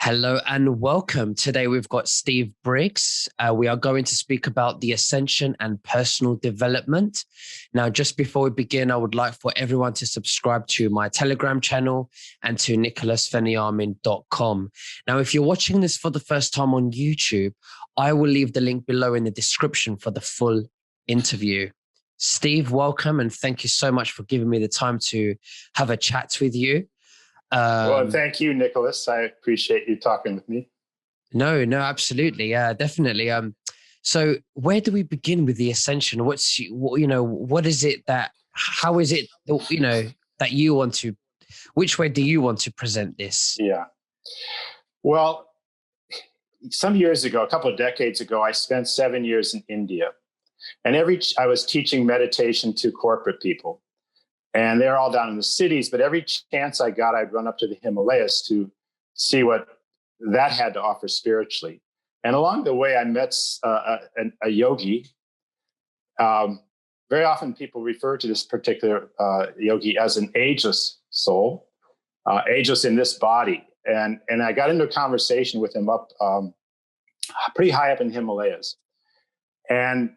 Hello and welcome. Today we've got Steve Briggs. We are going to speak about the Ascension and personal development. Now, just before we begin, I would like for everyone to subscribe to my Telegram channel and to nicholasveniamin.com. Now, if you're watching this for the first time on YouTube, I will leave the link below in the description for the full interview. Steve, welcome, and thank you so much for giving me the time to have a chat with you. Well, thank you, Nicholas. I appreciate you talking with me. No, absolutely. Definitely. So where do we begin with the Ascension? What is it how is it, that you want to, which way do you want to present this? Yeah. Well, some years ago, a couple of decades ago, I spent 7 years in India, and I was teaching meditation to corporate people. And they're all down in the cities, but every chance I got, I'd run up to the Himalayas to see what that had to offer spiritually. And along the way, I met a yogi. Very often people refer to this particular yogi as an ageless soul, ageless in this body. And I got into a conversation with him up pretty high up in the Himalayas. And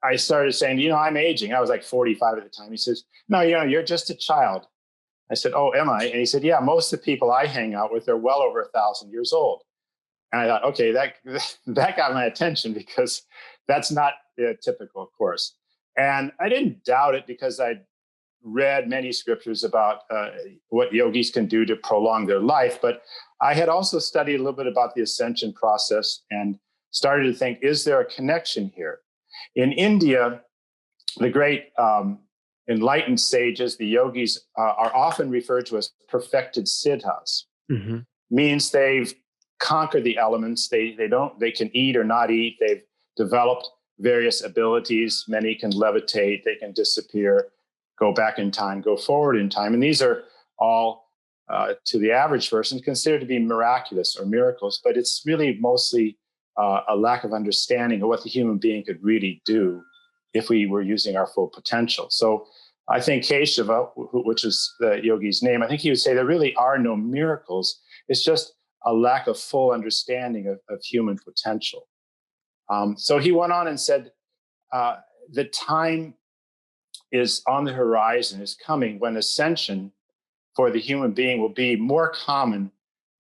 I started saying, I'm aging. I was like 45 at the time. He says, no, you're just a child. I said, oh, am I? And he said, yeah, most of the people I hang out with are well over 1,000 years old. And I thought, okay, that got my attention because that's not typical, of course. And I didn't doubt it because I'd read many scriptures about what yogis can do to prolong their life. But I had also studied a little bit about the ascension process and started to think, is there a connection here? In India, the great enlightened sages, the yogis, are often referred to as perfected siddhas. Mm-hmm. Means they've conquered the elements. They can eat or not eat. They've developed various abilities. Many can levitate. They can disappear, go back in time, go forward in time. And these are all, to the average person, considered to be miraculous or miracles. But it's really mostly a lack of understanding of what the human being could really do if we were using our full potential. So I think Keshava, which is the yogi's name, I think he would say there really are no miracles. It's just a lack of full understanding of human potential. So he went on and said, the time is on the horizon, is coming, when ascension for the human being will be more common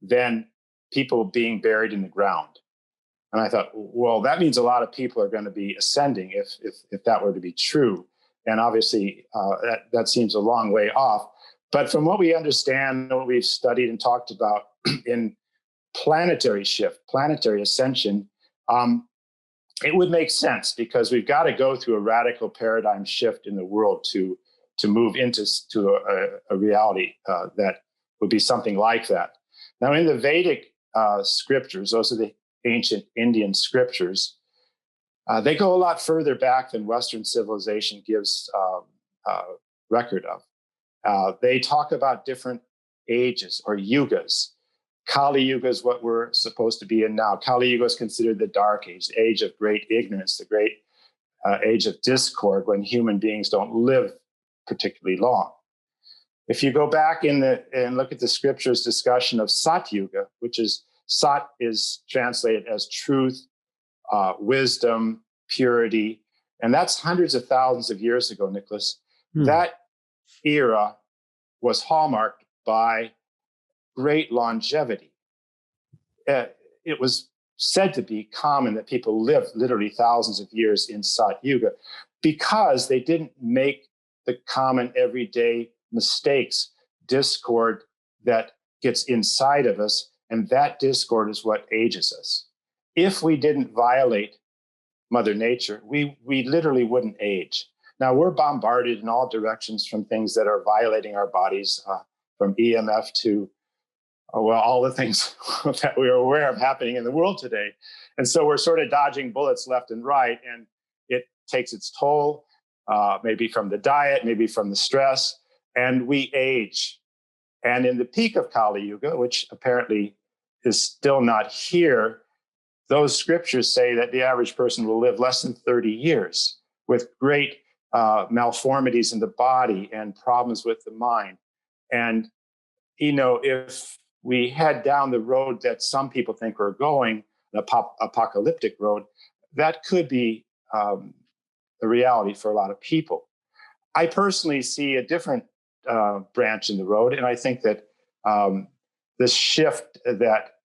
than people being buried in the ground. And I thought, well, that means a lot of people are going to be ascending if that were to be true. And obviously, that seems a long way off. But from what we understand, what we've studied and talked about in planetary shift, planetary ascension, it would make sense because we've got to go through a radical paradigm shift in the world to move into a reality that would be something like that. Now, in the Vedic scriptures, those are the ancient Indian scriptures, they go a lot further back than Western civilization gives record of. They talk about different ages or yugas. Kali Yuga is what we're supposed to be in now. Kali Yuga is considered the dark age, the age of great ignorance, the great age of discord, when human beings don't live particularly long. If you go back and look at the scriptures discussion of Sat Yuga, which is Sat is translated as truth, wisdom, purity, and that's hundreds of thousands of years ago, Nicholas. That era was hallmarked by great longevity. It was said to be common that people lived literally thousands of years in Sat Yuga because they didn't make the common everyday mistakes, discord that gets inside of us. And that discord is what ages us. If we didn't violate Mother Nature, we literally wouldn't age. Now, we're bombarded in all directions from things that are violating our bodies, from EMF to, all the things that we're aware of happening in the world today. And so we're sort of dodging bullets left and right, and it takes its toll, maybe from the diet, maybe from the stress, and we age. And in the peak of Kali Yuga, which apparently is still not here, those scriptures say that the average person will live less than 30 years with great malformities in the body and problems with the mind. And, if we head down the road that some people think we're going, an apocalyptic road, that could be a reality for a lot of people. I personally see a different branch in the road, and I think that this shift that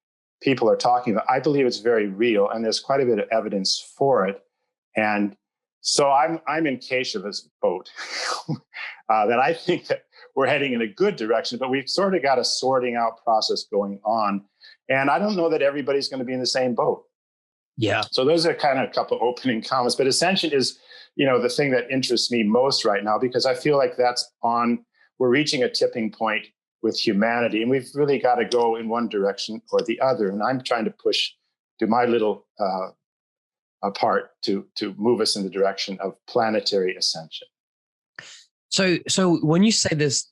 people are talking about, I believe it's very real, and there's quite a bit of evidence for it. And so I'm in Keshav's boat, that I think that we're heading in a good direction, but we've sort of got a sorting out process going on. And I don't know that everybody's going to be in the same boat. Yeah. So those are kind of a couple opening comments. But Ascension is, the thing that interests me most right now, because I feel like we're reaching a tipping point with humanity, and we've really got to go in one direction or the other. And I'm trying to do my little part to move us in the direction of planetary ascension. So when you say there's,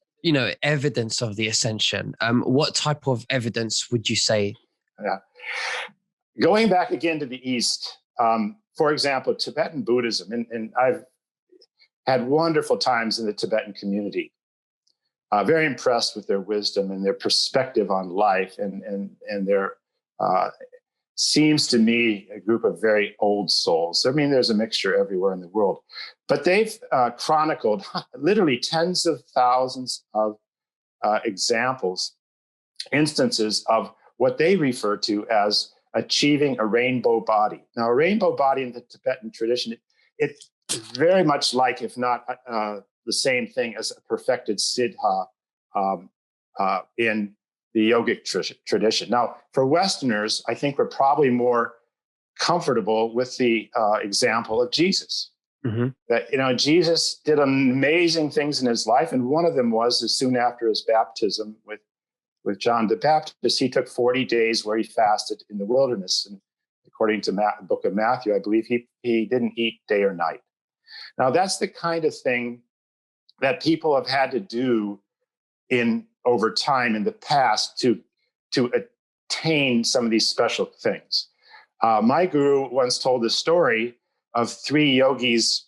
evidence of the ascension, what type of evidence would you say? Yeah. Going back again to the East, for example, Tibetan Buddhism, and I've had wonderful times in the Tibetan community. Very impressed with their wisdom and their perspective on life, and their seems to me a group of very old souls. I mean, there's a mixture everywhere in the world, but they've chronicled literally tens of thousands of instances of what they refer to as achieving a rainbow body. Now, a rainbow body in the Tibetan tradition, it's very much like, if not the same thing as a perfected siddha in the yogic tradition. Now, for Westerners, I think we're probably more comfortable with the example of Jesus. Mm-hmm. That, Jesus did amazing things in his life, and one of them was soon after his baptism with John the Baptist, he took 40 days where he fasted in the wilderness. And according to the book of Matthew, I believe he didn't eat day or night. Now, that's the kind of thing that people have had to do over time in the past to attain some of these special things. My guru once told the story of 3 yogis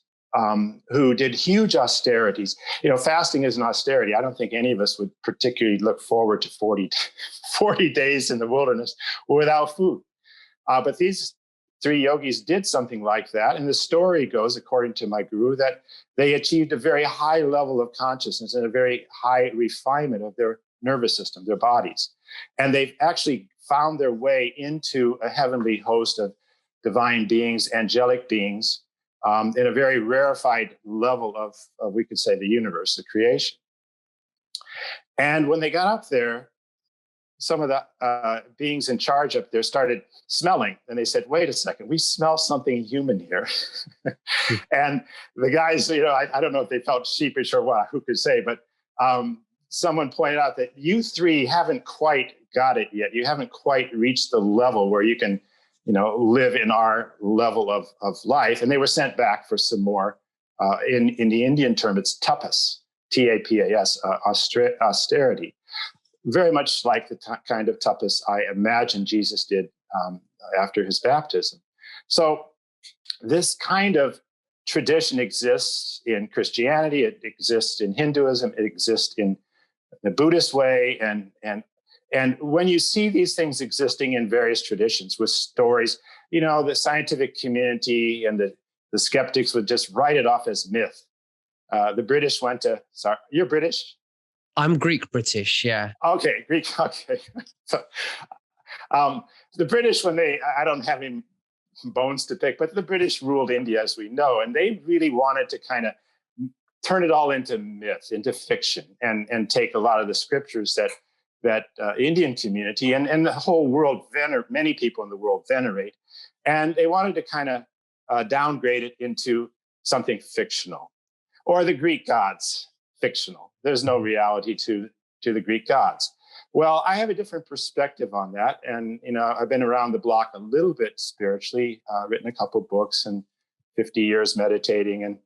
who did huge austerities. Fasting is an austerity. I don't think any of us would particularly look forward to 40 days in the wilderness without food. But these 3 yogis did something like that. And the story goes, according to my guru, that they achieved a very high level of consciousness and a very high refinement of their nervous system, their bodies. And they've actually found their way into a heavenly host of divine beings, angelic beings, in a very rarefied level of, we could say, the universe, the creation. And when they got up there, some of the beings in charge up there started smelling. And they said, wait a second, we smell something human here. And the guys, I don't know if they felt sheepish or what, who could say, but someone pointed out that you 3 haven't quite got it yet. You haven't quite reached the level where you can, live in our level of life. And they were sent back for some more. In the Indian term, it's tapas, T-A-P-A-S, austerity. Very much like the kind of tapas I imagine Jesus did after his baptism. So this kind of tradition exists in Christianity. It exists in Hinduism. It exists in the Buddhist way. And when you see these things existing in various traditions with stories, the scientific community and the skeptics would just write it off as myth. The British sorry, you're British? I'm Greek British, yeah. Okay, Greek, okay. So, the British, I don't have any bones to pick, but the British ruled India, as we know, and they really wanted to kind of turn it all into myth, into fiction, and take a lot of the scriptures that Indian community and the whole world many people in the world venerate, and they wanted to kind of downgrade it into something fictional, or the Greek gods, fictional. There's no reality to the Greek gods. Well, I have a different perspective on that. And, I've been around the block a little bit spiritually, written a couple books and 50 years meditating and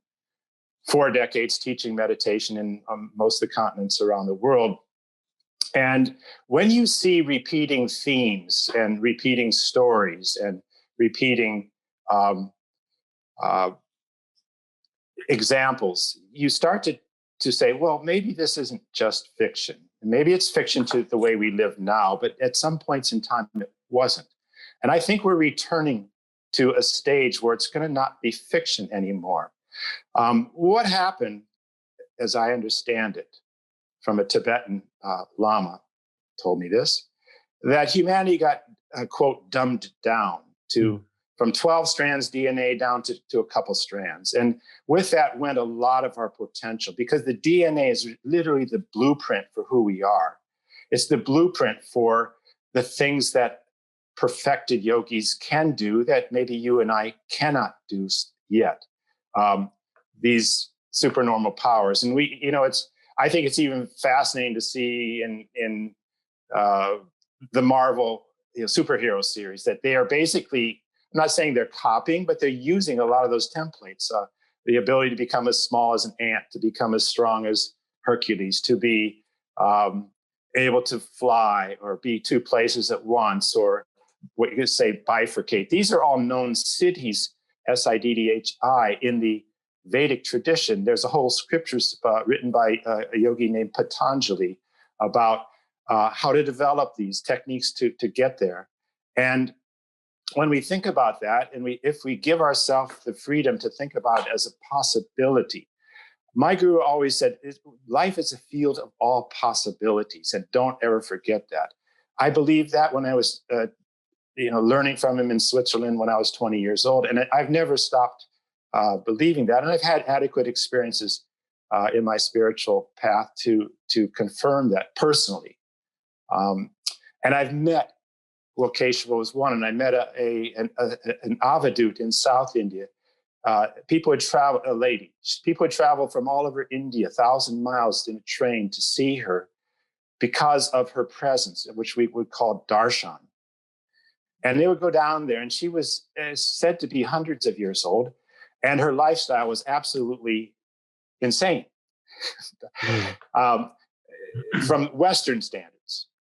4 decades teaching meditation in most of the continents around the world. And when you see repeating themes and repeating stories and repeating examples, you start to say, well, maybe this isn't just fiction. maybe it's fiction to the way we live now, but at some points in time, it wasn't. And I think we're returning to a stage where it's going to not be fiction anymore. What happened, as I understand it, from a Tibetan Lama told me this, that humanity got, quote, dumbed down to from 12 strands DNA down to a couple strands. And with that went a lot of our potential, because the DNA is literally the blueprint for who we are. It's the blueprint for the things that perfected yogis can do that maybe you and I cannot do yet. These supernormal powers. And we, I think it's even fascinating to see in the Marvel superhero series that they are basically, I'm not saying they're copying, but they're using a lot of those templates. The ability to become as small as an ant, to become as strong as Hercules, to be able to fly or be two places at once, or what you could say bifurcate. These are all known siddhis, Siddhi, in the Vedic tradition. There's a whole scriptures written by a yogi named Patanjali about how to develop these techniques to get there. And when we think about that, and if we give ourselves the freedom to think about it as a possibility, my guru always said, life is a field of all possibilities, and don't ever forget that. I believed that when I was learning from him in Switzerland when I was 20 years old, and I've never stopped believing that. And I've had adequate experiences in my spiritual path to confirm that personally. And I've met, Keshav was one, and I met an avadut in South India. People would travel, a lady, people would travel from all over India, 1,000 miles in a train to see her because of her presence, which we would call darshan. And they would go down there, and she was said to be hundreds of years old, and her lifestyle was absolutely insane from Western standards.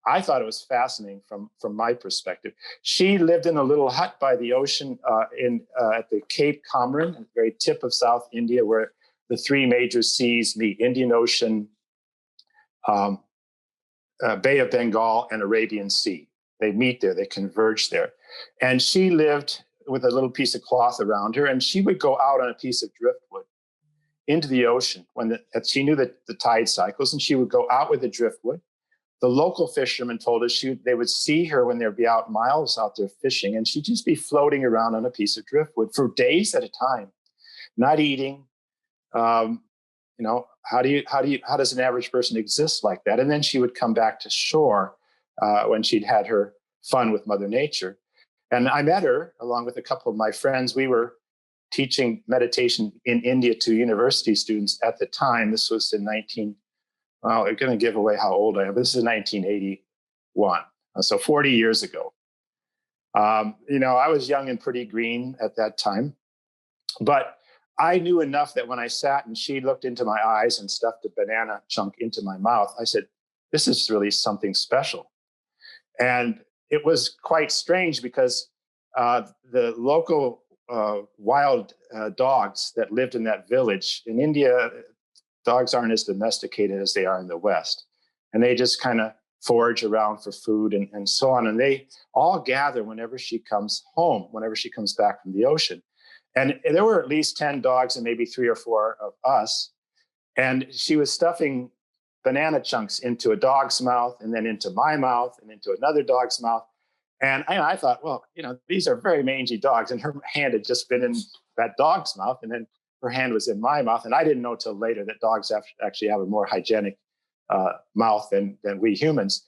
I thought it was fascinating from my perspective. She lived in a little hut by the ocean at the Cape Comorin, at the very tip of South India, where the three major seas meet: Indian Ocean, Bay of Bengal, and Arabian Sea. They meet there, they converge there. And she lived with a little piece of cloth around her, and she would go out on a piece of driftwood into the ocean when she knew the tide cycles, and she would go out with the driftwood. The local fishermen told us they would see her when they'd be out miles out there fishing, and she'd just be floating around on a piece of driftwood for days at a time, not eating. How does an average person exist like that? And then she would come back to shore when she'd had her fun with Mother Nature. And I met her along with a couple of my friends. We were teaching meditation in India to university students at the time. This was in I'm going to give away how old I am, but this is 1981. So 40 years ago. I was young and pretty green at that time, but I knew enough that when I sat and she looked into my eyes and stuffed a banana chunk into my mouth, I said, this is really something special. And it was quite strange because the local wild dogs that lived in that village in India, dogs aren't as domesticated as they are in the West. And they just kind of forage around for food and so on. And they all gather whenever she comes home, whenever she comes back from the ocean. And there were at least 10 dogs and maybe 3 or 4 of us. And she was stuffing banana chunks into a dog's mouth and then into my mouth and into another dog's mouth. And I thought, well, these are very mangy dogs. And her hand had just been in that dog's mouth, and then her hand was in my mouth. And I didn't know till later that dogs actually have a more hygienic mouth than we humans.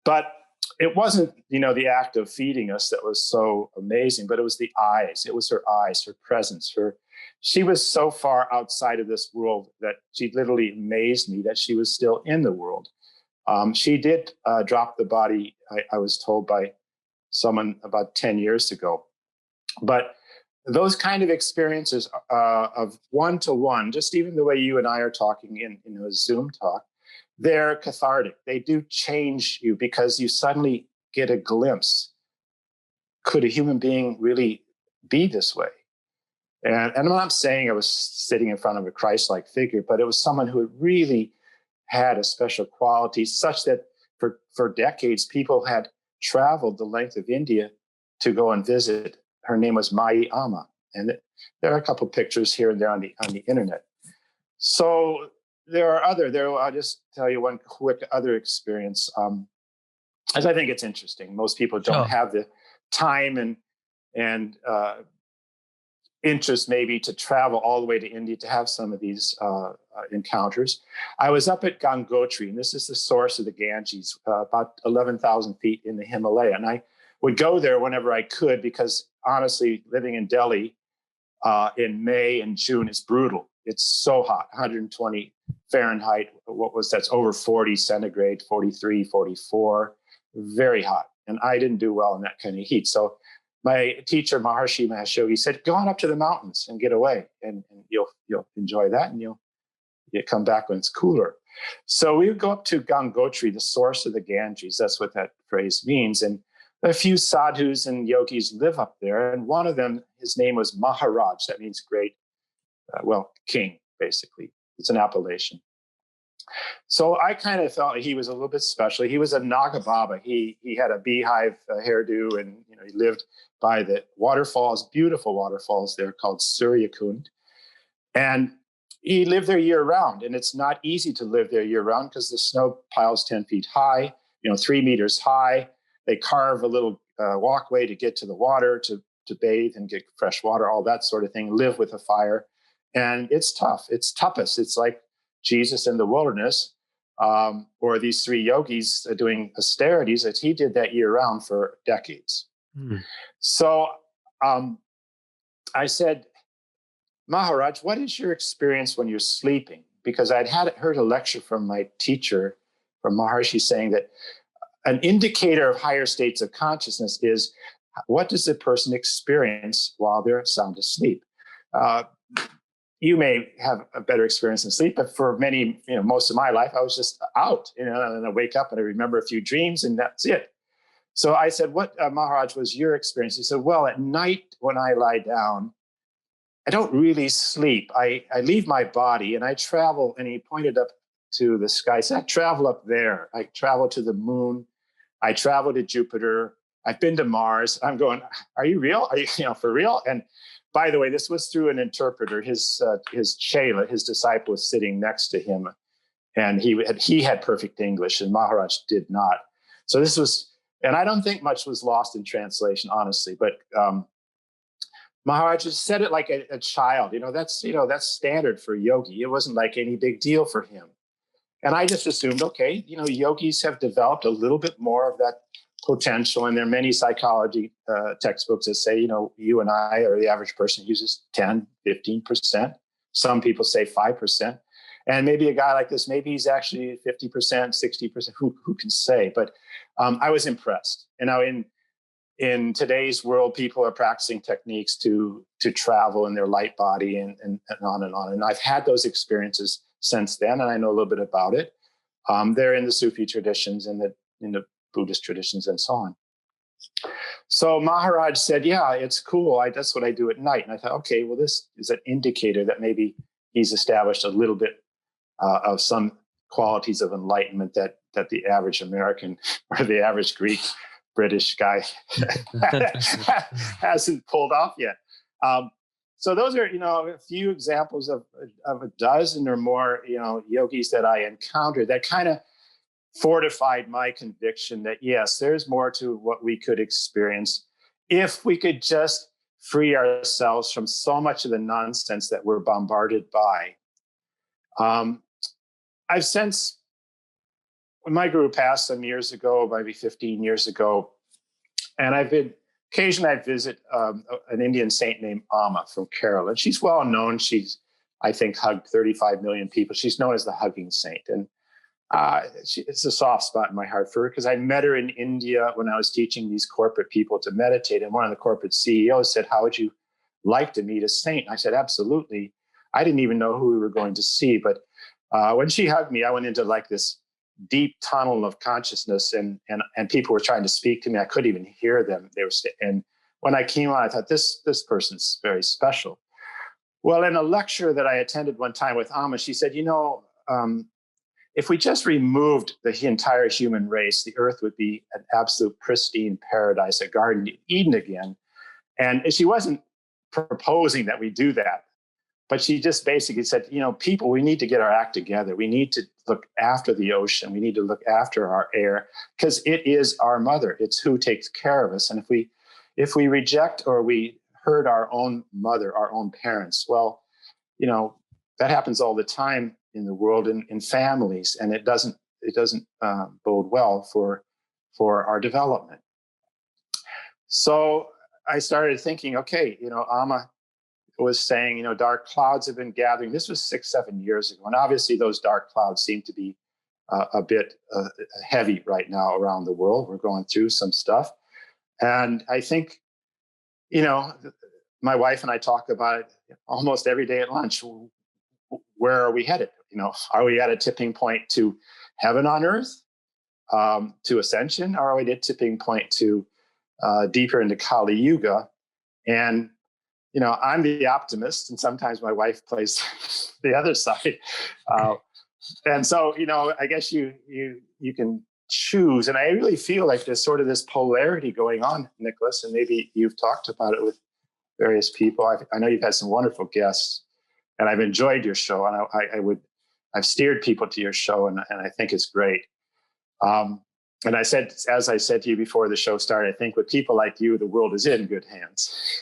But it wasn't, the act of feeding us that was so amazing, but it was the eyes. It was her eyes, her presence. She was so far outside of this world that she literally amazed me that she was still in the world. She did drop the body, I was told by someone about 10 years ago. But those kind of experiences of one-to-one, just even the way you and I are talking in a Zoom talk, they're cathartic. They do change you because you suddenly get a glimpse. Could a human being really be this way? And I'm not saying I was sitting in front of a Christ-like figure, but it was someone who had really had a special quality such that for decades, people had traveled the length of India to go and visit. Her name was Mai Amma. And there are a couple pictures here and there on the internet. So I'll just tell you one quick other experience. As I think it's interesting. Most people don't have the time and interest maybe to travel all the way to India to have some of these encounters. I was up at Gangotri, and this is the source of the Ganges, about 11,000 feet in the Himalaya. And I would go there whenever I could because honestly, living in Delhi in May and June is brutal. It's so hot, 120 Fahrenheit. That's over 40 centigrade, 43, 44, very hot. And I didn't do well in that kind of heat. So my teacher, Maharishi Mahesh Yogi, said, go on up to the mountains and get away. And you'll enjoy that. And you'll come back when it's cooler. So we would go up to Gangotri, the source of the Ganges. That's what that phrase means. And a few sadhus and yogis live up there. And one of them, his name was Maharaj. That means great, king, basically. It's an appellation. So I kind of felt he was a little bit special. He was a Naga Baba. He had a beehive hairdo, and he lived by the waterfalls, beautiful waterfalls there called Surya Kund. And he lived there year round. And it's not easy to live there year round because the snow pile's 10 feet high, 3 meters high. They carve a little walkway to get to the water, to bathe and get fresh water, all that sort of thing, live with a fire. And it's tough. It's tapas. It's like Jesus in the wilderness, or these three yogis doing austerities, that he did that year round for decades. So I said, Maharaj, what is your experience when you're sleeping? Because I'd heard a lecture from my teacher, from Maharishi, saying that an indicator of higher states of consciousness is what does the person experience while they're sound asleep? You may have a better experience in sleep, but for many, most of my life, I was just out, and I wake up and I remember a few dreams and that's it. So I said, what, Maharaj, was your experience? He said, well, at night when I lie down, I don't really sleep. I leave my body and I travel, and he pointed up to the sky. So I travel up there. I travel to the moon. I travel to Jupiter. I've been to Mars. I'm going, are you real? Are you, for real? And by the way, this was through an interpreter. His chela, his disciple, was sitting next to him, and he had perfect English, and Maharaj did not. So this was, and I don't think much was lost in translation, honestly. But Maharaj just said it like a child. That's standard for a yogi. It wasn't like any big deal for him. And I just assumed, okay, yogis have developed a little bit more of that potential. And there are many psychology textbooks that say, you and I, or the average person, uses 10, 15%. Some people say 5%. And maybe a guy like this, maybe he's actually 50%, 60%, who can say? But I was impressed. And now in today's world, people are practicing techniques to travel in their light body and on and on. And I've had those experiences since then, and I know a little bit about it. They're in the Sufi traditions and in the Buddhist traditions and so on. So Maharaj said, yeah, it's cool. That's what I do at night. And I thought, okay, well, this is an indicator that maybe he's established a little bit of some qualities of enlightenment that the average American or the average Greek, British guy hasn't pulled off yet. So those are, a few examples of a dozen or more, yogis that I encountered that kind of fortified my conviction that, yes, there's more to what we could experience if we could just free ourselves from so much of the nonsense that we're bombarded by. I've since, when my guru passed some years ago, maybe 15 years ago, and occasionally I visit an Indian saint named Amma from Kerala. And she's well known. She's, I think, hugged 35 million people. She's known as the hugging saint. And it's a soft spot in my heart for her because I met her in India when I was teaching these corporate people to meditate. And one of the corporate CEOs said, how would you like to meet a saint? And I said, absolutely. I didn't even know who we were going to see. But when she hugged me, I went into like this deep tunnel of consciousness, and people were trying to speak to me. I couldn't even hear them. And when I came on, I thought, this person's very special. Well, in a lecture that I attended one time with Amma, she said, if we just removed the entire human race, the earth would be an absolute pristine paradise, a garden of Eden again. And she wasn't proposing that we do that, but she just basically said, people, we need to get our act together. We need to look after the ocean. We need to look after our air, because it is our mother. It's who takes care of us. And if we reject or we hurt our own mother, our own parents, well, that happens all the time in the world, in families, and it doesn't bode well for our development. So I started thinking, okay, Amma was saying, dark clouds have been gathering. This was 6-7 years ago, and obviously those dark clouds seem to be a bit heavy right now around the world. We're going through some stuff, and I think, my wife and I talk about it almost every day at lunch. Where are we headed? Are we at a tipping point to heaven on earth, to ascension? Or are we at a tipping point to deeper into Kali Yuga? And, I'm the optimist, and sometimes my wife plays the other side. And so, I guess you can choose. And I really feel like there's sort of this polarity going on, Nicholas, and maybe you've talked about it with various people. I know you've had some wonderful guests, and I've enjoyed your show, and I've steered people to your show, and I think it's great. And as I said to you before the show started, I think with people like you, the world is in good hands.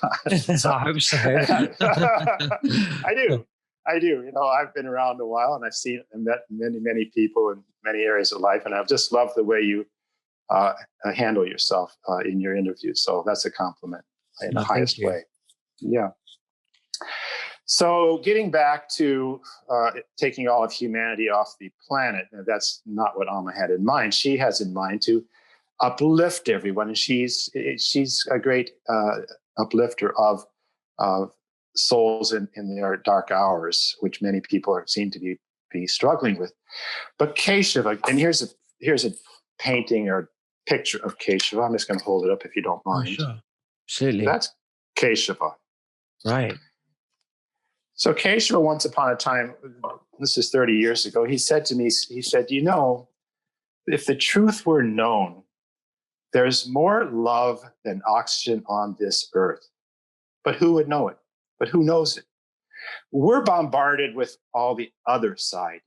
So, I hope so. I do. I've been around a while, and I've seen and met many, many people in many areas of life, and I've just loved the way you handle yourself in your interviews. So that's a compliment in the highest way. Yeah. So getting back to taking all of humanity off the planet, that's not what Amma had in mind. She has in mind to uplift everyone, and she's a great uplifter of souls in their dark hours, which many people seem to be struggling with. But Keshava, and here's a painting or picture of Keshava. I'm just going to hold it up if you don't mind. Oh, sure. Absolutely. That's Keshava. Right. So Keshava, once upon a time, this is 30 years ago, he said to me, if the truth were known, there's more love than oxygen on this earth. But who would know it? But who knows it? We're bombarded with all the other side,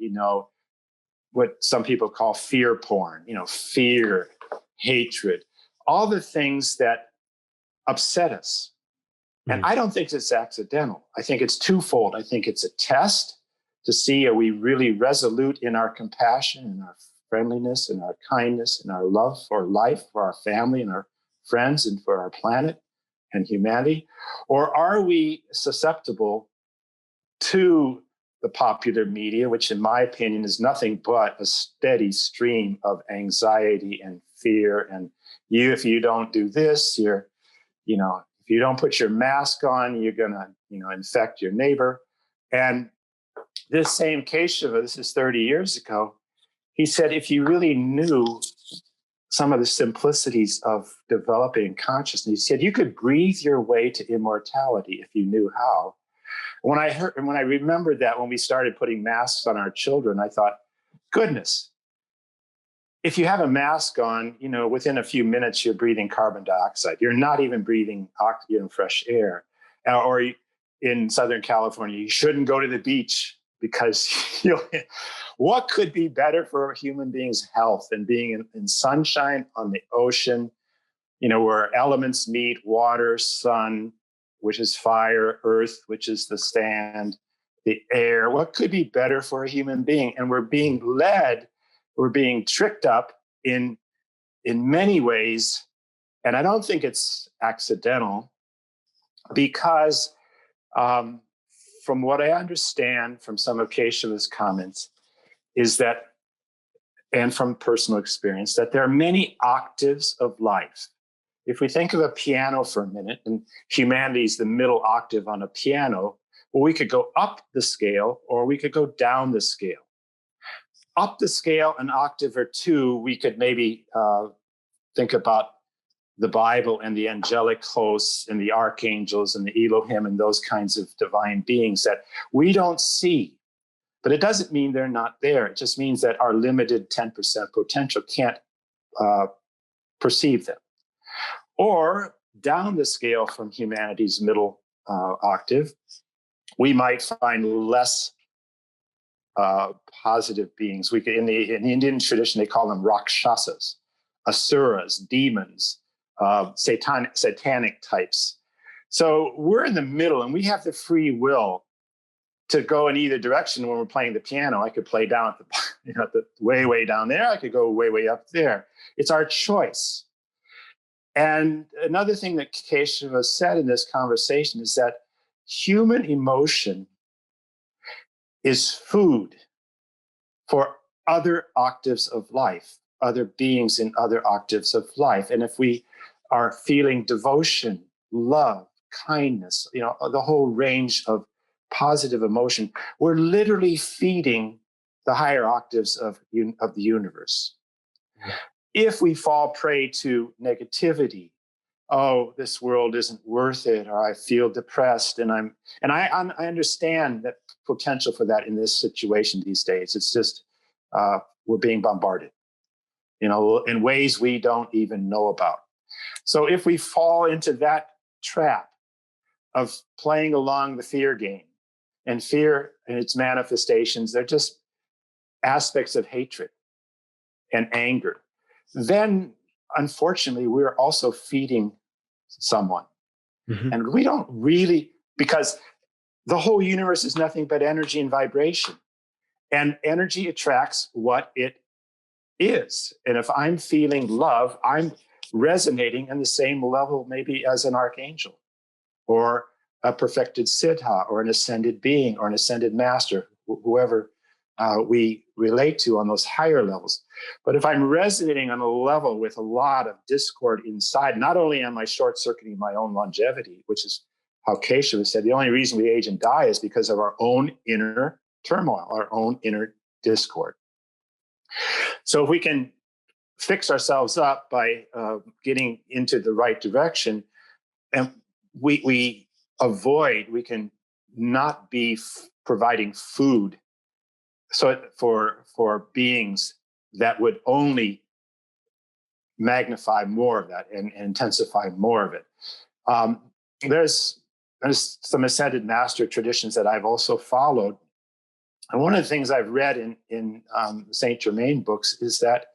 what some people call fear porn, fear, hatred, all the things that upset us. And I don't think it's accidental. I think it's twofold. I think it's a test to see, are we really resolute in our compassion and our friendliness and our kindness and our love for life, for our family and our friends and for our planet and humanity? Or are we susceptible to the popular media, which in my opinion is nothing but a steady stream of anxiety and fear? And if you don't do this, if you don't put your mask on, you're going to, infect your neighbor. And this same Keshava, this is 30 years ago, he said, if you really knew some of the simplicities of developing consciousness, he said, you could breathe your way to immortality if you knew how. When I remembered that when we started putting masks on our children, I thought, goodness, if you have a mask on, within a few minutes, you're breathing carbon dioxide. You're not even breathing oxygen, fresh air. Or in Southern California, you shouldn't go to the beach because what could be better for a human being's health than being in sunshine on the ocean, where elements meet, water, sun, which is fire, earth, which is the sand, the air. What could be better for a human being? And we're being tricked up in many ways. And I don't think it's accidental, because from what I understand from some of Keshava's comments is that, and from personal experience, that there are many octaves of life. If we think of a piano for a minute, and humanity is the middle octave on a piano, well, we could go up the scale or we could go down the scale. Up the scale, an octave or two, we could maybe think about the Bible and the angelic hosts and the archangels and the Elohim and those kinds of divine beings that we don't see, But it doesn't mean they're not there. It just means that our limited 10% potential can't perceive them. Or down the scale from humanity's middle octave, we might find less positive beings. In the Indian tradition, they call them rakshasas, asuras, demons, satanic types. So we're in the middle, and we have the free will to go in either direction. When we're playing the piano, I could play down at the way down there. I could go way up there. It's our choice. And another thing that Keshava said in this conversation is that human emotion is food for other octaves of life, other beings in other octaves of life. And if we are feeling devotion, love, kindness, the whole range of positive emotion, we're literally feeding the higher octaves of the universe. If we fall prey to negativity, oh, this world isn't worth it, or I feel depressed, and I understand that potential for that in this situation these days. It's just we're being bombarded, in ways we don't even know about. So if we fall into that trap of playing along the fear game, and fear and its manifestations, they're just aspects of hatred and anger, then unfortunately we're also feeding someone. Mm-hmm. And we don't really, because the whole universe is nothing but energy and vibration, and energy attracts what it is. And if I'm feeling love, I'm resonating on the same level maybe as an archangel or a perfected siddha or an ascended being or an ascended master, whoever we relate to on those higher levels. But if I'm resonating on a level with a lot of discord inside, not only am I short-circuiting my own longevity, which is how Keshava said, the only reason we age and die is because of our own inner turmoil, our own inner discord. So if we can fix ourselves up by getting into the right direction, and we can not be providing food for beings that would only magnify more of that and intensify more of it. There's some ascended master traditions that I've also followed. And one of the things I've read in Saint Germain books is that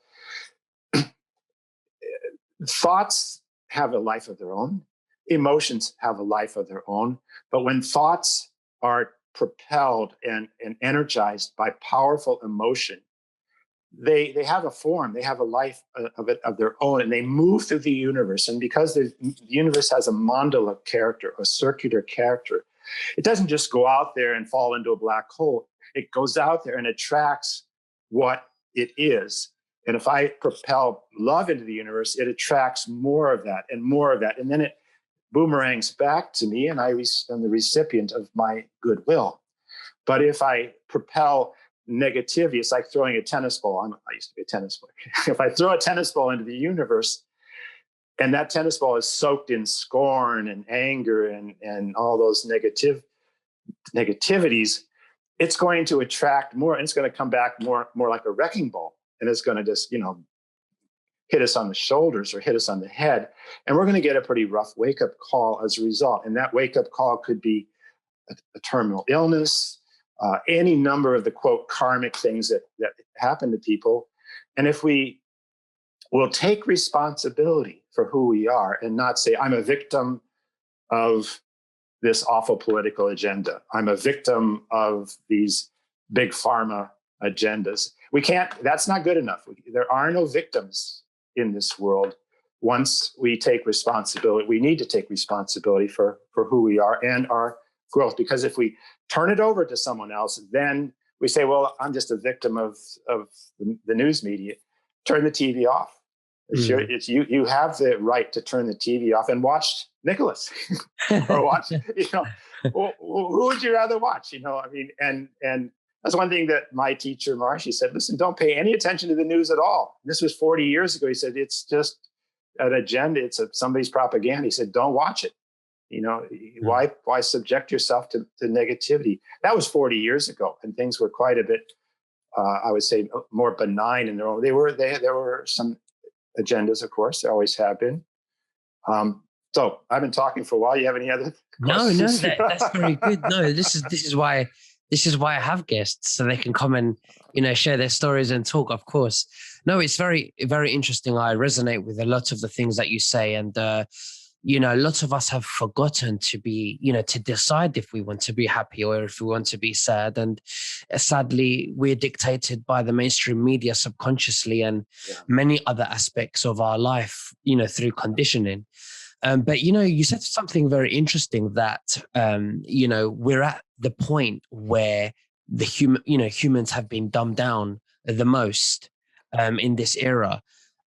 thoughts have a life of their own. Emotions have a life of their own. But when thoughts are propelled and energized by powerful emotion, they have a form, they have a life of their own, and they move through the universe. And because the universe has a mandala character, a circular character, it doesn't just go out there and fall into a black hole. It goes out there and attracts what it is. And if I propel love into the universe, it attracts more of that and more of that. And then it boomerangs back to me, and I'm the recipient of my goodwill. But if I propel negativity, it's like throwing a tennis ball. I used to be a tennis player. If I throw a tennis ball into the universe, and that tennis ball is soaked in scorn and anger and all those negativities, it's going to attract more, and it's going to come back more like a wrecking ball, and it's going to just hit us on the shoulders or hit us on the head, and we're going to get a pretty rough wake-up call as a result. And that wake-up call could be a terminal illness, any number of the quote karmic things that happen to people. And if we will take responsibility for who we are and not say, I'm a victim of this awful political agenda, I'm a victim of these big pharma agendas. We can't, that's not good enough. There are no victims in this world. Once we take responsibility, we need to take responsibility for who we are and our growth. Because if we turn it over to someone else, then we say, well, I'm just a victim of the news media. Turn the TV off. You have the right to turn the TV off and watch Nicholas or watch, who would you rather watch? And that's one thing that my teacher, Maharshi, said, listen, don't pay any attention to the news at all. This was 40 years ago. He said, it's just an agenda. It's somebody's propaganda. He said, don't watch it. Why subject yourself to negativity? That was 40 years ago, and things were quite a bit, I would say, more benign in their own. There were some agendas, of course. There always have been. So I've been talking for a while. You have any other questions? No, that's very good. No, this is why I have guests, so they can come and share their stories and talk. Of course, no, it's very, very interesting. I resonate with a lot of the things that you say, and lots of us have forgotten to be, to decide if we want to be happy or if we want to be sad. And sadly, we're dictated by the mainstream media subconsciously and many other aspects of our life, through conditioning. But, you said something very interesting that, we're at the point where humans have been dumbed down the most in this era.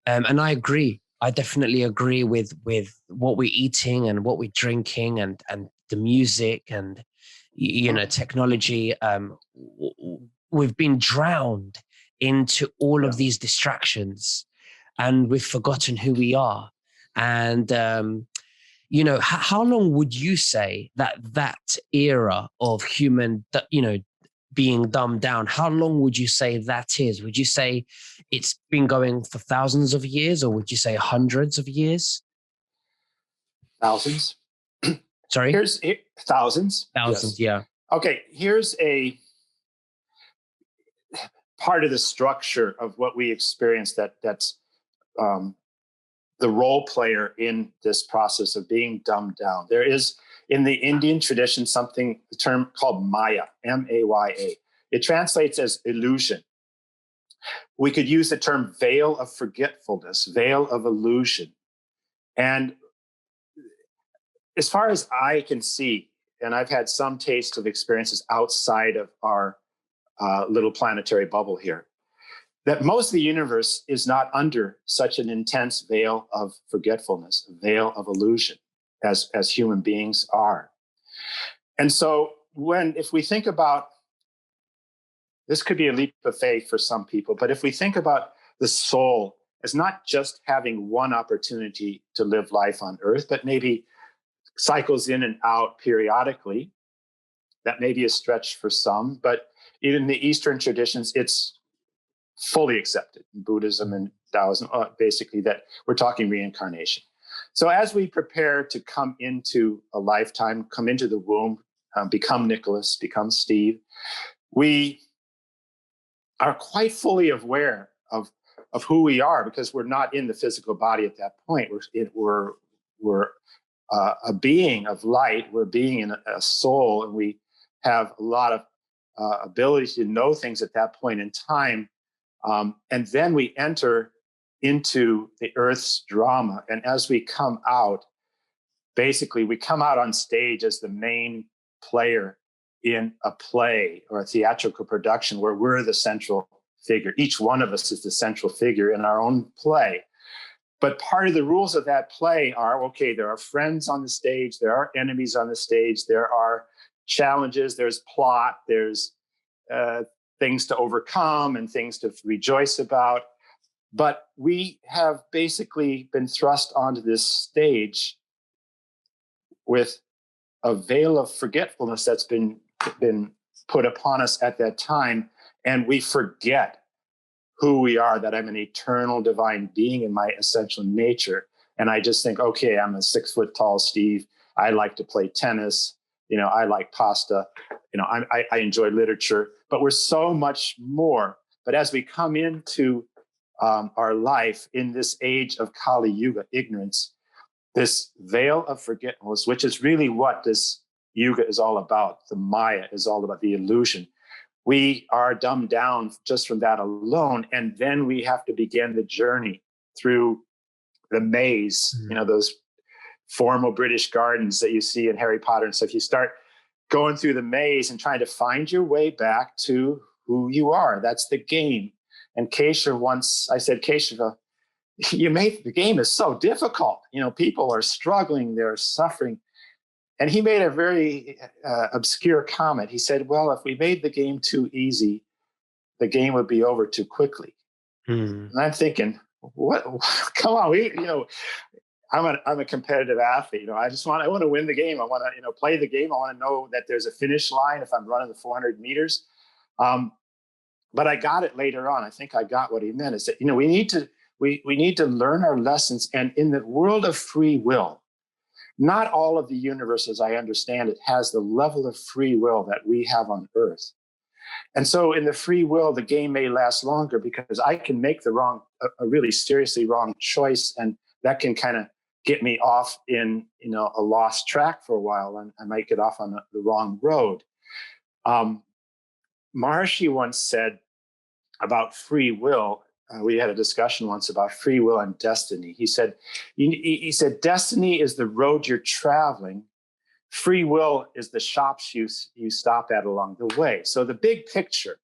And I agree. I definitely agree with what we're eating and what we're drinking and the music and, technology. We've been drowned into all of these distractions, and we've forgotten who we are. And, how long would you say that era of human, being dumbed down, how long would you say that is? Would you say it's been going for thousands of years, or would you say hundreds of years? Thousands. Sorry? Here's thousands. Thousands, yes. Yeah. Okay, here's a part of the structure of what we experience that's the role player in this process of being dumbed down. There is, in the Indian tradition, a term called Maya, M-A-Y-A. It translates as illusion. We could use the term veil of forgetfulness, veil of illusion. And as far as I can see, and I've had some taste of experiences outside of our little planetary bubble here, that most of the universe is not under such an intense veil of forgetfulness, a veil of illusion, as human beings are. And so if we think about, this could be a leap of faith for some people, but if we think about the soul as not just having one opportunity to live life on Earth, but maybe cycles in and out periodically, that may be a stretch for some, but in the Eastern traditions, it's fully accepted in Buddhism and Taoism, basically, that we're talking reincarnation. So as we prepare to come into a lifetime, come into the womb, become Nicholas, become Steve, we are quite fully aware of who we are, because we're not in the physical body at that point. We're a being of light. We're being in a soul, and we have a lot of ability to know things at that point in time. And then we enter into the Earth's drama. And as we come out, basically, we come out on stage as the main player in a play or a theatrical production where we're the central figure. Each one of us is the central figure in our own play. But part of the rules of that play are, okay, there are friends on the stage, there are enemies on the stage, there are challenges, there's plot, there's things to overcome and things to rejoice about. But we have basically been thrust onto this stage with a veil of forgetfulness that's been put upon us at that time. And we forget who we are, that I'm an eternal divine being in my essential nature. And I just think, okay, I'm a 6 foot tall Steve. I like to play tennis. I like pasta. I enjoy literature, but we're so much more. But as we come into our life in this age of Kali Yuga, ignorance, this veil of forgetfulness, which is really what this Yuga is all about, the Maya is all about, the illusion. We are dumbed down just from that alone. And then we have to begin the journey through the maze, those formal British gardens that you see in Harry Potter and stuff. You start going through the maze and trying to find your way back to who you are. That's the game. And Keshav once, I said, Keshav, the game is so difficult. People are struggling, they're suffering. And he made a very obscure comment. He said, well, if we made the game too easy, the game would be over too quickly. And I'm thinking, what? Come on, I'm a competitive athlete. I want to win the game. I want to, play the game. I want to know that there's a finish line if I'm running the 400 meters. But I got it later on. I think I got what he meant is that, we need to learn our lessons. And in the world of free will, not all of the universe, as I understand it, has the level of free will that we have on Earth. And so in the free will, the game may last longer because I can make a really seriously wrong choice. And that can kind of get me off in, a lost track for a while. And I might get off on the wrong road. Maharishi once said about free will, we had a discussion once about free will and destiny. He said, destiny is the road you're traveling. Free will is the shops you stop at along the way. So the big picture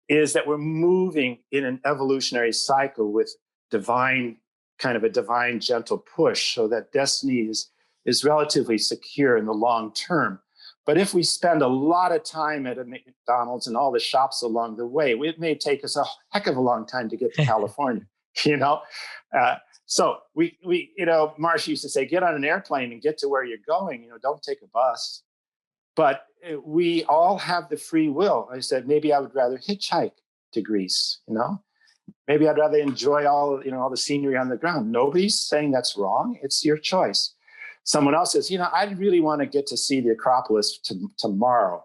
is that we're moving in an evolutionary cycle with a divine gentle push, so that destiny is relatively secure in the long term. But if we spend a lot of time at a McDonald's and all the shops along the way, it may take us a heck of a long time to get to California, So Marsh used to say, get on an airplane and get to where you're going, don't take a bus. But we all have the free will. I said, maybe I would rather hitchhike to Greece, maybe I'd rather enjoy all the scenery on the ground. Nobody's saying that's wrong. It's your choice. Someone else says, I really want to get to see the Acropolis tomorrow.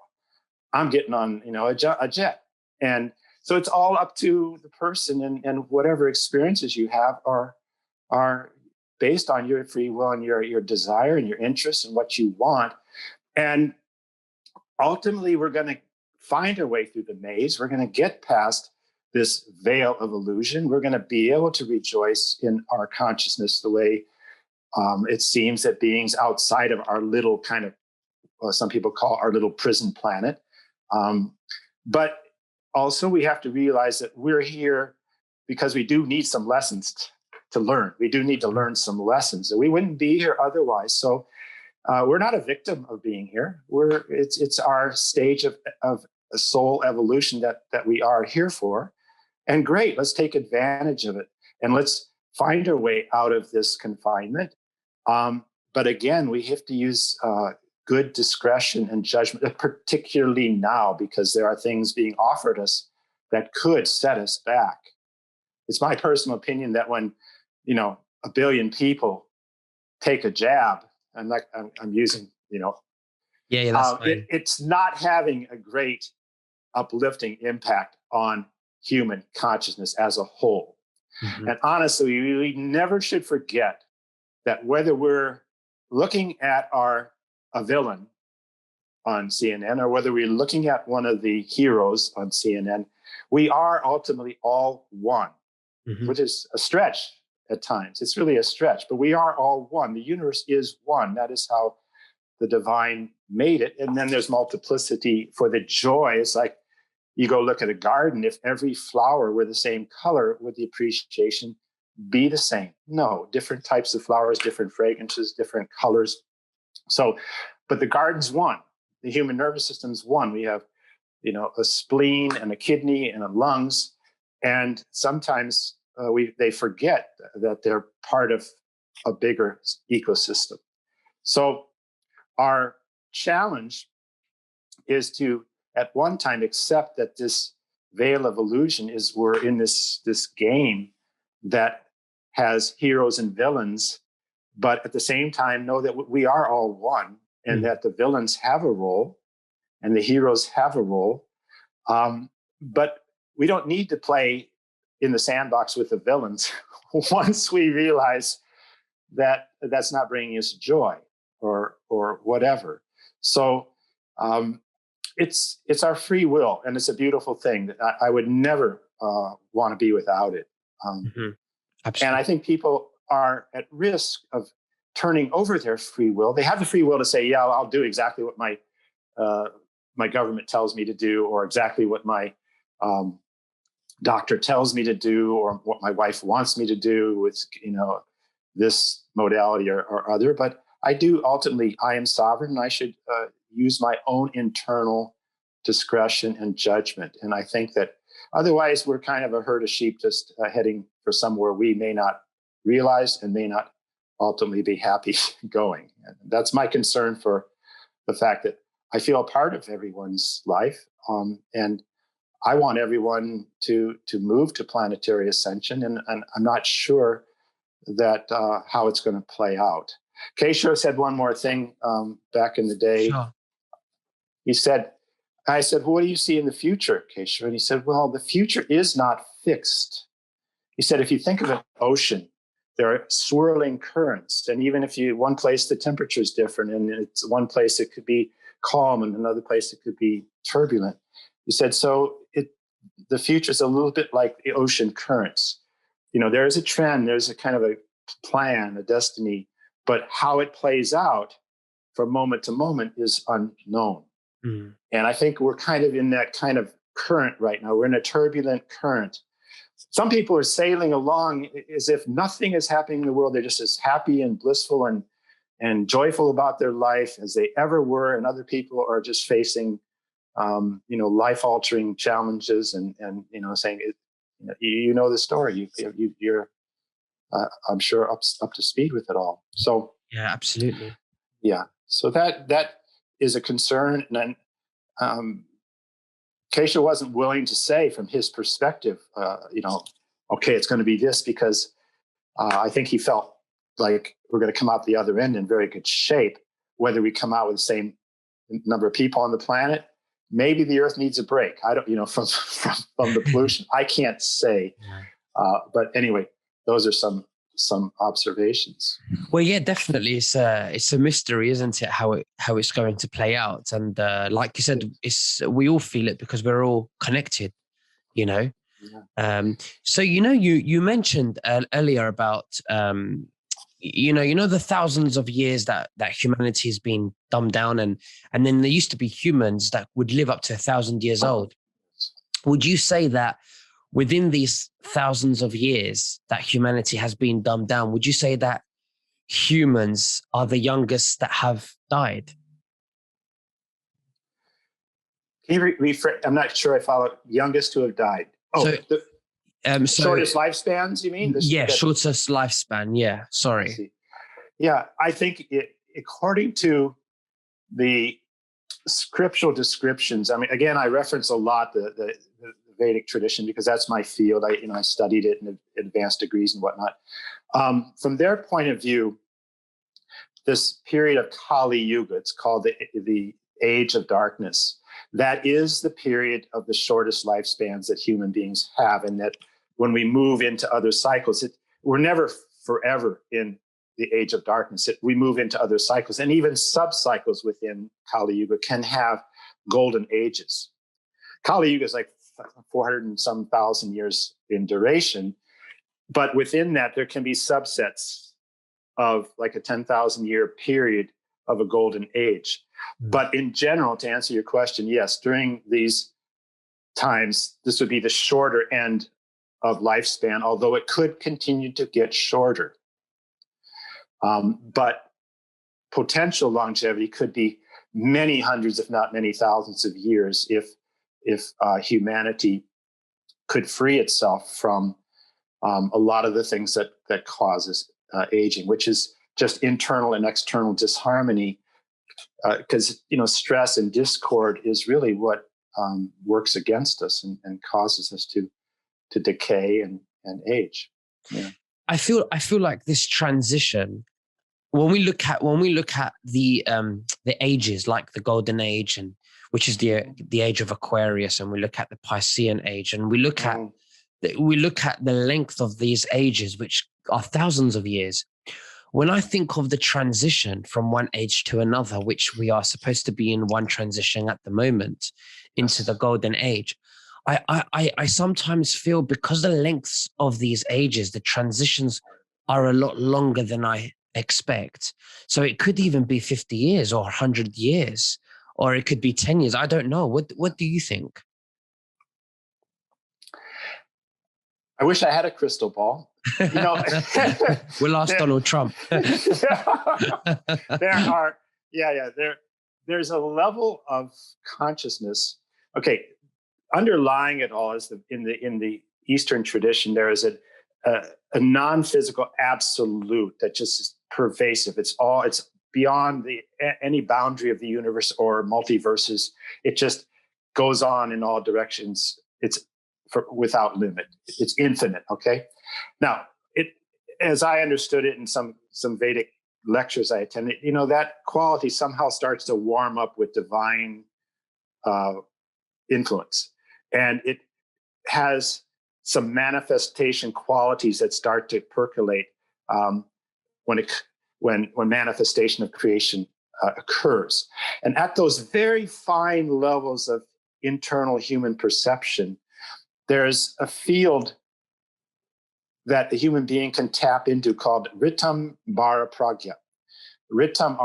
I'm getting on, a jet. And so it's all up to the person, and whatever experiences you have are based on your free will and your desire and your interest and what you want. And ultimately, we're going to find our way through the maze. We're going to get past this veil of illusion. We're going to be able to rejoice in our consciousness the way it seems that beings outside of our little kind of, some people call our little prison planet. But also we have to realize that we're here because we do need some lessons to learn. We do need to learn some lessons, and we wouldn't be here otherwise. So we're not a victim of being here. It's our stage of soul evolution that we are here for. And great, let's take advantage of it. And let's find our way out of this confinement. But again, we have to use good discretion and judgment, particularly now, because there are things being offered us that could set us back. It's my personal opinion that when, 1 billion people take a jab, I'm using, that's fine. It's not having a great uplifting impact on human consciousness as a whole. Mm-hmm. And honestly, we never should forget that whether we're looking at a villain on CNN or whether we're looking at one of the heroes on CNN, we are ultimately all one, mm-hmm. which is a stretch at times. It's really a stretch, but we are all one. The universe is one. That is how the divine made it. And then there's multiplicity for the joy. It's like you go look at a garden. If every flower were the same color, would the appreciation be the same? No, different types of flowers, different fragrances, different colors. So, but the garden's one. The human nervous system's one. We have, a spleen and a kidney and a lungs. And sometimes they forget that they're part of a bigger ecosystem. So our challenge is to, at one time, accept that this veil of illusion is we're in this game that has heroes and villains, but at the same time know that we are all one, and that the villains have a role and the heroes have a role. But we don't need to play in the sandbox with the villains once we realize that that's not bringing us joy or whatever. So it's our free will, and it's a beautiful thing. I would never want to be without it. Absolutely. And I think people are at risk of turning over their free will. They have the free will to say, yeah, I'll do exactly what my government tells me to do, or exactly what my doctor tells me to do, or what my wife wants me to do with, this modality or other. But I am sovereign, and I should use my own internal discretion and judgment. And I think that otherwise we're kind of a herd of sheep just heading for somewhere we may not realize and may not ultimately be happy going. And that's my concern for the fact that I feel a part of everyone's life. And I want everyone to move to planetary ascension. And I'm not sure that how it's going to play out. Keisha said one more thing back in the day. Sure. I said, well, what do you see in the future, Keisha? And he said, well, the future is not fixed. He said, if you think of an ocean, there are swirling currents. And even if one place the temperature is different, and it's one place it could be calm and another place it could be turbulent. He said, so the future is a little bit like the ocean currents. There is a trend, there's a kind of a plan, a destiny, but how it plays out from moment to moment is unknown. Mm. And I think we're kind of in that kind of current right now. We're in a turbulent current. Some people are sailing along as if nothing is happening in the world. They're just as happy and blissful and joyful about their life as they ever were. And other people are just facing, life-altering challenges and saying, the story. You're I'm sure up to speed with it all. So yeah, absolutely. Yeah. So that is a concern. And then Keisha wasn't willing to say from his perspective, okay, it's going to be this, because I think he felt like we're going to come out the other end in very good shape. Whether we come out with the same number of people on the planet, maybe the Earth needs a break. I don't, from the pollution. I can't say. But anyway, those are some observations. Well, yeah, definitely. It's a mystery, isn't it? How it's going to play out, and like you said, we all feel it because we're all connected. Yeah. So you mentioned earlier about the thousands of years that humanity has been dumbed down, and then there used to be humans that would live up to 1,000 years old. Would you say that within these thousands of years that humanity has been dumbed down, would you say that humans are the youngest that have died? Can you rephrase? I'm not sure I follow. Youngest to have died. Oh, shortest lifespans, you mean? Shortest lifespan. Yeah, sorry. Yeah, I think according to the scriptural descriptions, I mean, again, I reference a lot the Vedic tradition because that's my field. I studied it in advanced degrees and whatnot. From their point of view, this period of Kali Yuga, it's called the Age of Darkness. That is the period of the shortest lifespans that human beings have, and that when we move into other cycles, we're never forever in the Age of Darkness. We move into other cycles, and even sub-cycles within Kali Yuga can have golden ages. Kali Yuga is like 400 and some thousand years in duration, but within that, there can be subsets of like a 10,000 year period of a golden age. But in general, to answer your question, yes, during these times, this would be the shorter end of lifespan, although it could continue to get shorter. But potential longevity could be many hundreds, if not many thousands of years, if humanity could free itself from a lot of the things that causes aging, which is just internal and external disharmony. Because stress and discord is really what works against us and causes us to decay and age. Yeah. I feel like this transition, when we look at the ages, like the Golden Age, and which is the age of Aquarius, and we look at the Piscean age, and we look at the length of these ages, which are thousands of years. When I think of the transition from one age to another, which we are supposed to be in one transition at the moment into the Golden Age, I sometimes feel, because the lengths of these ages, the transitions are a lot longer than I expect. So it could even be 50 years or 100 years, or it could be 10 years. I don't know. What do you think? I wish I had a crystal ball. We'll ask Donald Trump. There's a level of consciousness. Okay, underlying it all is in the Eastern tradition, there is a non-physical absolute that just is pervasive. It's beyond any boundary of the universe or multiverses. It just goes on in all directions. It's without limit. It's infinite. Okay. Now, as I understood it in some Vedic lectures I attended, that quality somehow starts to warm up with divine influence, and it has some manifestation qualities that start to percolate when manifestation of creation occurs. And at those very fine levels of internal human perception, there's a field that the human being can tap into called Ritam Bara Pragya. Ritam,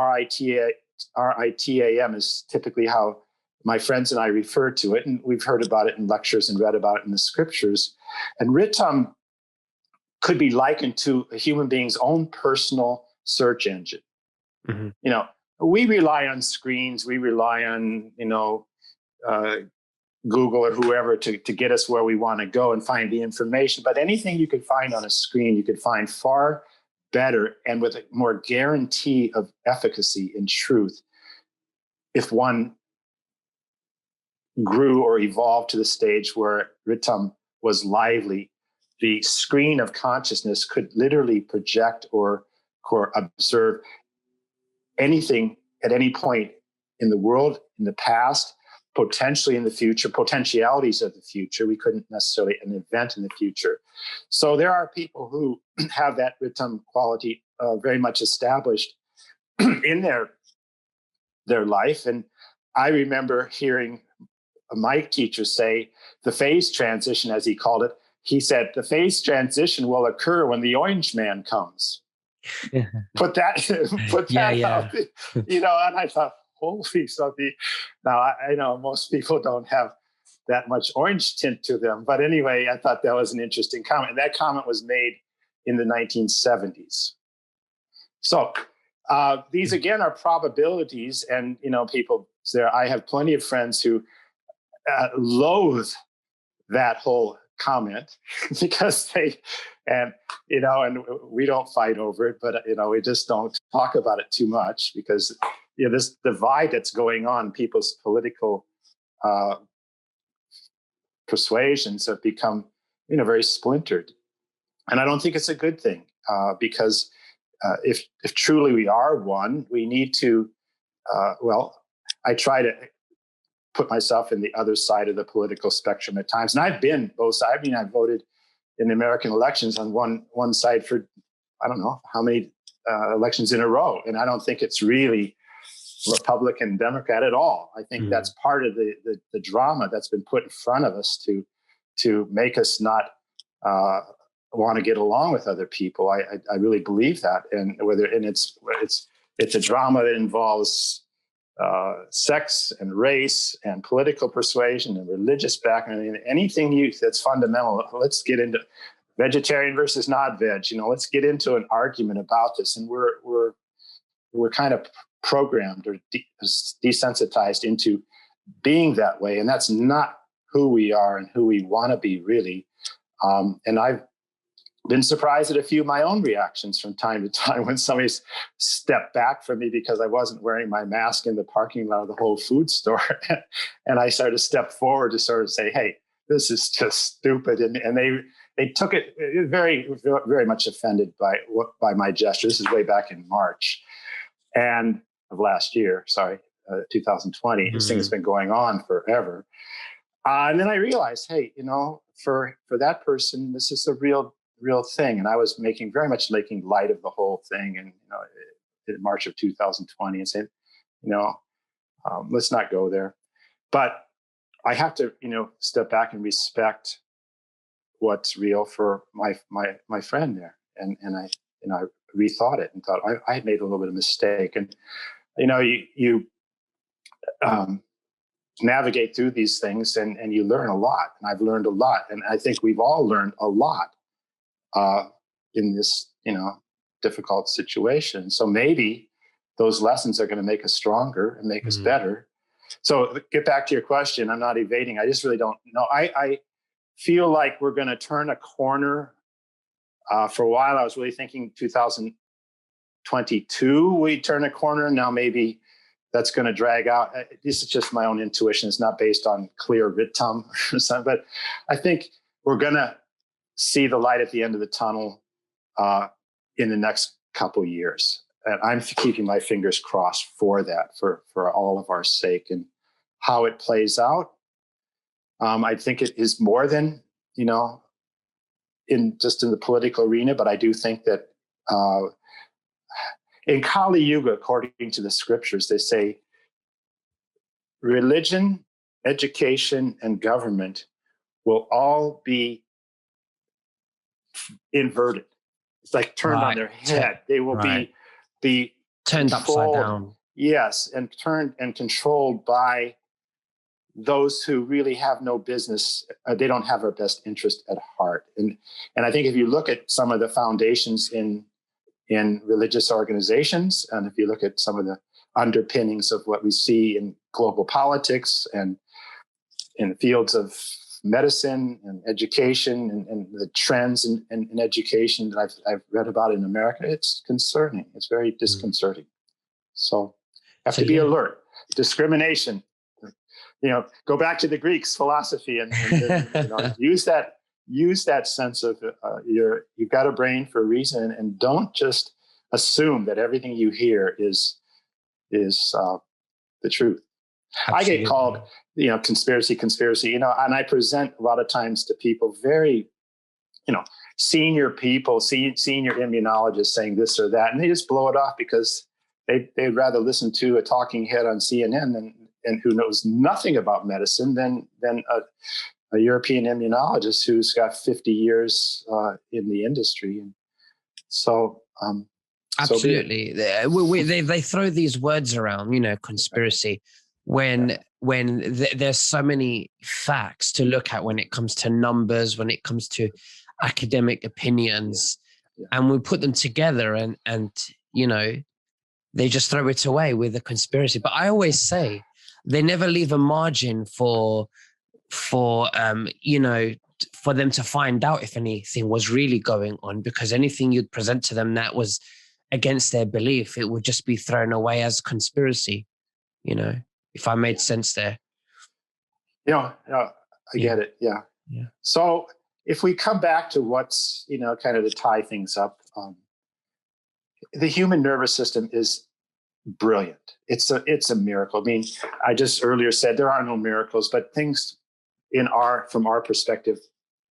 R-I-T-A-M, is typically how my friends and I refer to it, and we've heard about it in lectures and read about it in the scriptures. And Ritam could be likened to a human being's own personal search engine. Mm-hmm. We rely on screens, we rely on, Google or whoever to get us where we want to go and find the information. But anything you could find on a screen, you could find far better and with a more guarantee of efficacy and truth if one grew or evolved to the stage where Ritam was lively. The screen of consciousness could literally project or observe anything at any point in the world, in the past, potentially in the future, potentialities of the future. We couldn't necessarily an event in the future. So there are people who have that Ritam quality very much established in their life. And I remember hearing my teacher say the phase transition, as he called it. He said the phase transition will occur when the orange man comes. Put that out, and I thought, holy something. Now, I know most people don't have that much orange tint to them. But anyway, I thought that was an interesting comment. And that comment was made in the 1970s. So these, again, are probabilities. And, people there, I have plenty of friends who loathe that whole comment because and we don't fight over it, but, we just don't talk about it too much because this divide that's going on, people's political persuasions have become, very splintered. And I don't think it's a good thing because if truly we are one, we need to, I try to put myself in the other side of the political spectrum at times. And I've been both sides. I voted in the American elections on one side for, I don't know how many elections in a row. And I don't think it's really Republican, Democrat at all. I think that's part of the drama that's been put in front of us to make us not want to get along with other people. I really believe that, and it's a drama that involves sex and race and political persuasion and religious background. Anything that's fundamental. Let's get into vegetarian versus not veg. Let's get into an argument about this, and we're kind of programmed or desensitized into being that way. And that's not who we are and who we want to be, really. And I've been surprised at a few of my own reactions from time to time when somebody's stepped back from me because I wasn't wearing my mask in the parking lot of the Whole Foods store. And I started to step forward to sort of say, hey, this is just stupid. And they took it very, very much offended by my gesture. This is way back in March and of last year, 2020. This thing has been going on forever. And then I realized, hey, for that person, this is a real thing. And I was making light of the whole thing. And, in March of 2020 and said, let's not go there. But I have to, step back and respect what's real for my friend there. And I rethought it and thought I had made a little bit of mistake. And, you navigate through these things and you learn a lot. And I've learned a lot. And I think we've all learned a lot in this, difficult situation. So maybe those lessons are going to make us stronger and make us better. So get back to your question. I'm not evading. I just really don't know. I feel like we're going to turn a corner. For a while, I was really thinking 2022 we turn a corner. Now maybe that's going to drag out. This is just my own intuition. It's not based on clear Ritam or something, but I think we're going to see the light at the end of the tunnel in the next couple of years. And I'm keeping my fingers crossed for that, for all of our sake. And how it plays out, I think it is more than, in the political arena, but I do think that in Kali Yuga, according to the scriptures, they say religion, education, and government will all be inverted. It's like turned on their head. They will be turned upside down. Yes, and turned and controlled by those who really have no business. They don't have our best interest at heart. And I think if you look at some of the foundations in religious organizations, and if you look at some of the underpinnings of what we see in global politics and in the fields of medicine and education and the trends in education that I've read about in America, it's concerning. It's very disconcerting. So have to be alert. Discrimination. Go back to the Greeks philosophy and use that sense of you've got a brain for a reason, and don't just assume that everything you hear is the truth. Absolutely. I get called, conspiracy, and I present a lot of times to people very, senior people, senior immunologists saying this or that, and they just blow it off because they'd rather listen to a talking head on CNN and who knows nothing about medicine than a European immunologist who's got 50 years in the industry. And so, absolutely, they throw these words around, conspiracy, when there's so many facts to look at when it comes to numbers, when it comes to academic opinions, and we put them together and they just throw it away with a conspiracy. But I always say they never leave a margin for them to find out if anything was really going on, because anything you'd present to them that was against their belief, it would just be thrown away as conspiracy, if I made sense there. I get it. Yeah. So if we come back to what's, kind of to tie things up, the human nervous system is brilliant. It's a miracle. I mean, I just earlier said there are no miracles, but things from our perspective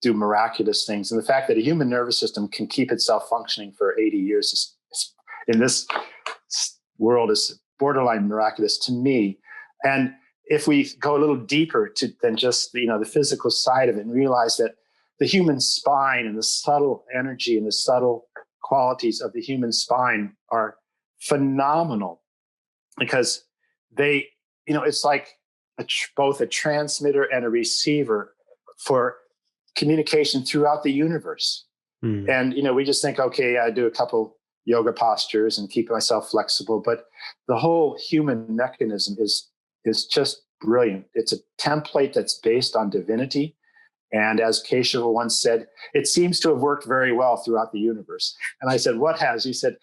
do miraculous things. And the fact that a human nervous system can keep itself functioning for 80 years in this world is borderline miraculous to me. And if we go a little deeper than just the physical side of it and realize that the human spine and the subtle energy and the subtle qualities of the human spine are phenomenal, because they, it's like both a transmitter and a receiver for communication throughout the universe. And, we just think, okay, I do a couple yoga postures and keep myself flexible, but the whole human mechanism is just brilliant. It's a template that's based on divinity. And as Keshava once said, it seems to have worked very well throughout the universe. And I said, what has? He said,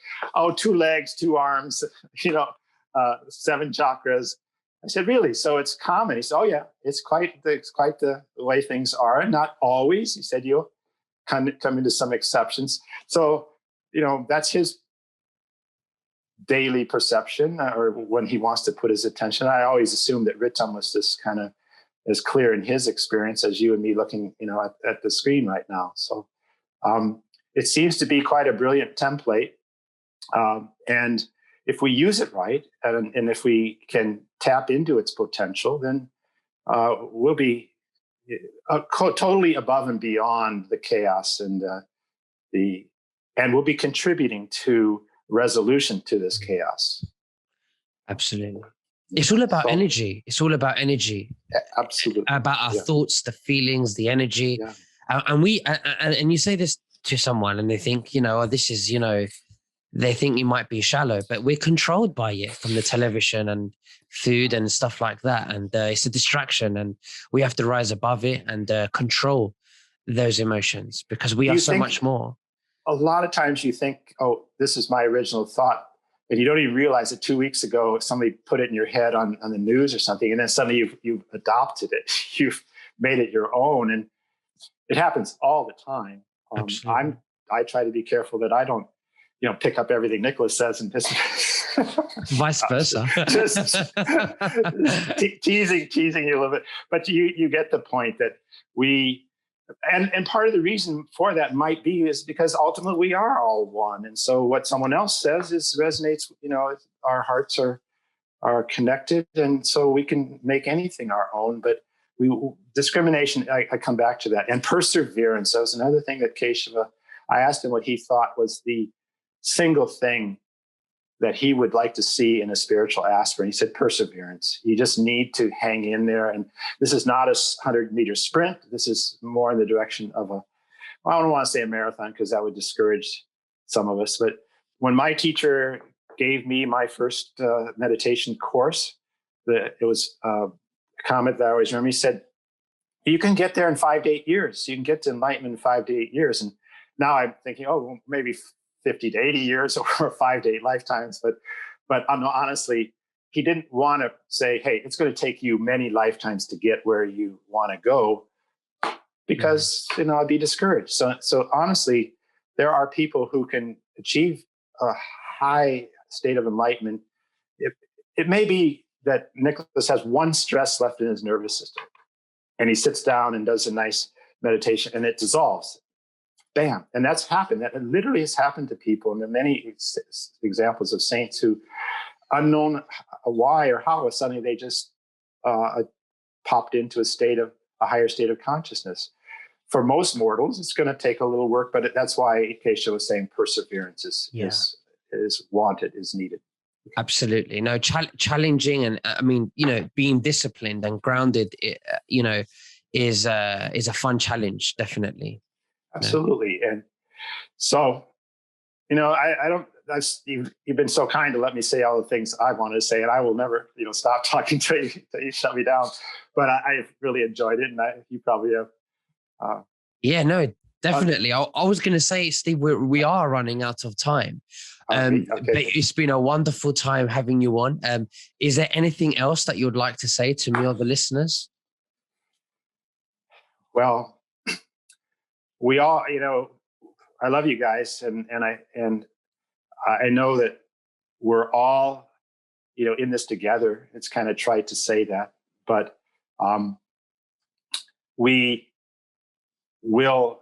2 legs, 2 arms, 7 chakras. I said, really? So it's common? He said, oh yeah, it's quite the way things are. Not always. He said, you'll come into some exceptions. So, that's his daily perception, or when he wants to put his attention. I always assumed that Ritam was just kind of as clear in his experience as you and me looking, at the screen right now. So it seems to be quite a brilliant template. And if we use it right, and if we can tap into its potential, then we'll be totally above and beyond the chaos and we'll be contributing to resolution to this chaos. Absolutely. It's all about energy. It's all about energy. Absolutely. About our thoughts, the feelings, the energy. Yeah. And you say this to someone and they think, this is, they think you might be shallow, but we're controlled by it from the television and food and stuff like that. And it's a distraction, and we have to rise above it and control those emotions, because we are so much more. a lot of times you think, oh, this is my original thought. And you don't even realize that 2 weeks ago, somebody put it in your head on the news or something. And then suddenly you've adopted it. You've made it your own. And it happens all the time. Absolutely. I try to be careful that I don't, pick up everything Nicholas says and just Vice versa. just teasing you a little bit. But you get the point that and part of the reason for that might be is because ultimately we are all one. And so what someone else says resonates, our hearts are connected. And so we can make anything our own, but discrimination, I come back to that. And perseverance, that was another thing that Keshava, I asked him what he thought was the single thing that he would like to see in a spiritual aspirant. He said perseverance. You just need to hang in there. And this is not a 100-meter sprint. This is more in the direction of I don't want to say a marathon because that would discourage some of us. But when my teacher gave me my first meditation course, it was a comment that I always remember. He said, you can get there in 5 to 8 years. You can get to enlightenment in 5 to 8 years. And now I'm thinking, well, maybe 50 to 80 years or 5 to 8 lifetimes. But honestly, he didn't want to say, hey, it's going to take you many lifetimes to get where you want to go, because I'd be discouraged. So honestly, there are people who can achieve a high state of enlightenment. It may be that Nicholas has one stress left in his nervous system, and he sits down and does a nice meditation, and it dissolves. Bam. And that's happened. That literally has happened to people. And there are many examples of saints who, unknown why or how, suddenly they just popped into a higher state of consciousness. For most mortals, it's going to take a little work, but that's why Keisha was saying perseverance is wanted, is needed. Absolutely. No, challenging. And I mean, being disciplined and grounded, is a fun challenge. Definitely. Absolutely. And so, I don't, you've been so kind to let me say all the things I wanted to say, and I will never, stop talking till you shut me down. But I've really enjoyed it. And you probably have. Yeah, no, definitely. I was going to say, Steve, we are running out of time. Okay. But it's been a wonderful time having you on. Is there anything else that you would like to say to me or the listeners? Well, we all, I love you guys, and I know that we're all, in this together. It's kind of trite to say that, but we will,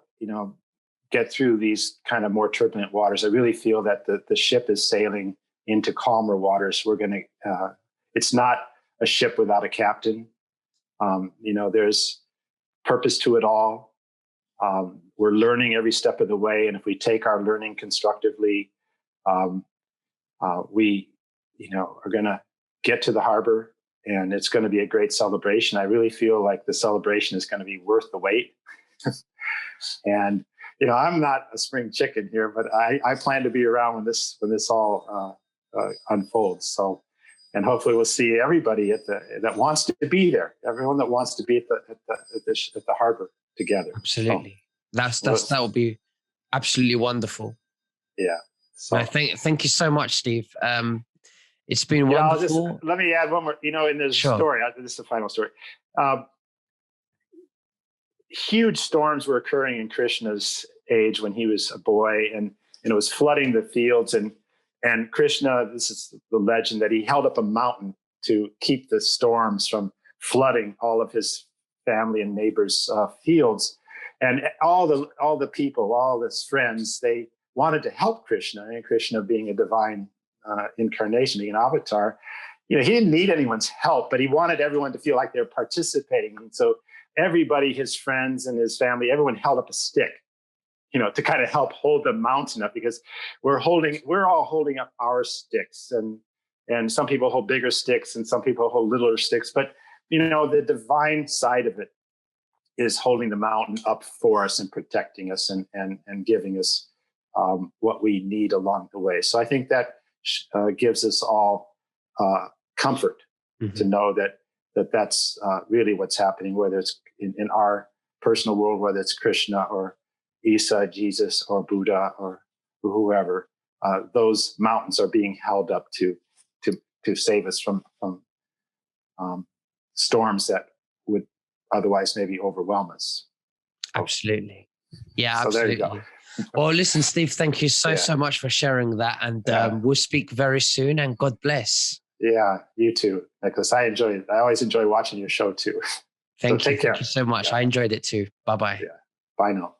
get through these kind of more turbulent waters. I really feel that the ship is sailing into calmer waters. We're going to. It's not a ship without a captain. There's purpose to it all. We're learning every step of the way, and if we take our learning constructively, we, are going to get to the harbor, and it's going to be a great celebration. I really feel like the celebration is going to be worth the wait. And I'm not a spring chicken here, but I plan to be around when this all unfolds. So, and hopefully we'll see everybody that wants to be there. Everyone that wants to be at the harbor together. Absolutely. So, that would be absolutely wonderful. Yeah. So no, thank you so much, Steve. It's been wonderful. Let me add one more. In this story, this is the final story. Huge storms were occurring in Krishna's age when he was a boy, and it was flooding the fields. And Krishna, this is the legend, that he held up a mountain to keep the storms from flooding all of his family and neighbors' fields. And all the people, all his friends, they wanted to help Krishna. And Krishna, being a divine incarnation, being an avatar, he didn't need anyone's help, but he wanted everyone to feel like they're participating. And so everybody, his friends and his family, everyone held up a stick, to kind of help hold the mountain up, because we're all holding up our sticks, and some people hold bigger sticks and some people hold littler sticks. But, the divine side of it is holding the mountain up for us and protecting us and giving us what we need along the way. So I think that gives us all comfort to know that's really what's happening, whether it's in our personal world, whether it's Krishna or Isa, Jesus, or Buddha, or whoever, those mountains are being held up to save us from storms that would otherwise maybe overwhelm us. Absolutely. Yeah, So there you go. absolutely. Well, listen, Steve, thank you Yeah. so much for sharing that. And Yeah. we'll speak very soon, and God bless. Yeah, you too, Nicholas. I always enjoy watching your show too. Thank you. Take care. Thank you so much. Yeah. I enjoyed it too. Bye-bye. Yeah. Bye now.